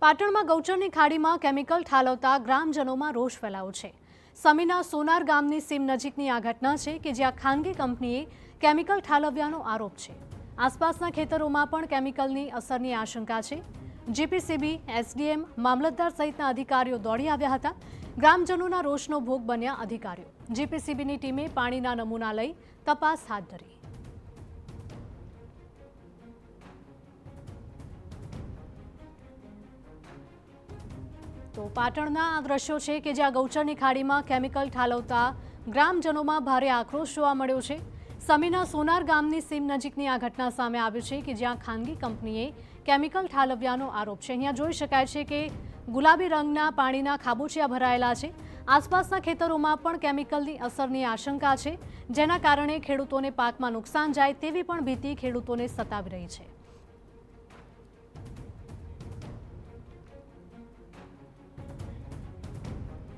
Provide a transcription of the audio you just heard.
પાટણમાં ગૌચરની ખાડીમાં કેમિકલ ઠાલવતા ગ્રામજનોમાં રોષ ફેલાયો છે। સમીના સોનાર ગામની સીમ નજીકની આ ઘટના છે કે જ્યાં ખાનગી કંપનીએ કેમિકલ ઠાલવ્યાનો આરોપ છે। આસપાસના ખેતરોમાં પણ કેમિકલની અસરની આશંકા છે। જીપીસીબી, એસડીએમ, મામલતદાર સહિતના અધિકારીઓ દોડી આવ્યા હતા। ગ્રામજનોના રોષનો ભોગ બન્યા અધિકારીઓ। જીપીસીબીની ટીમે પાણીના નમૂના લઈ તપાસ હાથ ધરી। તો પાટણના આ દ્રશ્યો છે કે જ્યાં ગૌચરની ખાડીમાં કેમિકલ ઠાલવતા ગ્રામજનોમાં ભારે આક્રોશ જોવા મળ્યો છે। સમીના સોનાર ગામની સીમ નજીકની આ ઘટના સામે આવી છે કે જ્યાં ખાનગી કંપનીએ કેમિકલ ઠાલવ્યાનો આરોપ છે। અહીંયા જોઈ શકાય છે કે ગુલાબી રંગના પાણીના ખાબોચિયા ભરાયેલા છે। આસપાસના ખેતરોમાં પણ કેમિકલની અસરની આશંકા છે, જેના કારણે ખેડૂતોને પાકમાં નુકસાન જાય તેવી પણ ભીતિ ખેડૂતોને સતાવી રહી છે।